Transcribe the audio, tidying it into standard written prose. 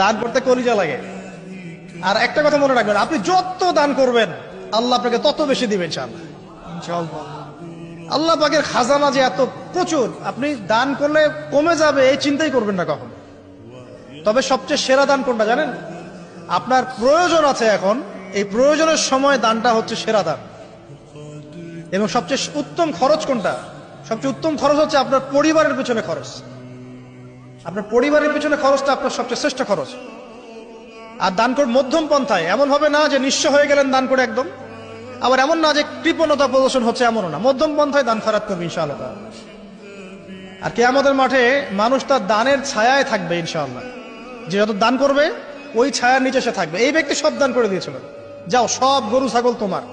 দান করতে কলিজা লাগে। আর একটা কথা মনে রাখবেন, আপনি যত দান করবেন আল্লাহ আপনাকে তত বেশি দিবেন ইনশাআল্লাহ। ইনশাআল্লাহ আল্লাহ পাকের খাজানা যে এত প্রচুর, আপনি দান করলে কমে যাবে এই চিন্তাই করবেন না কখনো। তবে সবচেয়ে সেরা দান কোনটা জানেন? আপনার প্রয়োজন আছে এখন, এই প্রয়োজনের সময় দানটা হচ্ছে সেরা দান। এবং সবচেয়ে উত্তম খরচ কোনটা? সবচেয়ে উত্তম খরচ হচ্ছে আপনার পরিবারের পেছনে খরচ। আপনার পরিবারের পেছনে খরচটা আপনার সবচেয়ে শ্রেষ্ঠ খরচ। আর দান করে মধ্যম পন্থায়, এমন হবে না যে নিঃস্ব হয়ে গেলেন দান করে একদম, আবার এমন না যে কৃপণতা প্রদর্শন হচ্ছে, এমনও না। মধ্যম পন্থায় দান খয়রাত করবে ইনশাআল্লাহ। আর কিয়ামতের মাঠে মানুষ তার দানের ছায়ায় থাকবে ইনশাআল্লাহ। যে যত দান করবে ওই ছায়ার নিচে সে থাকবে। এই ব্যক্তি সব দান করে দিয়েছিল, যাও সব গরু ছাগল তোমার,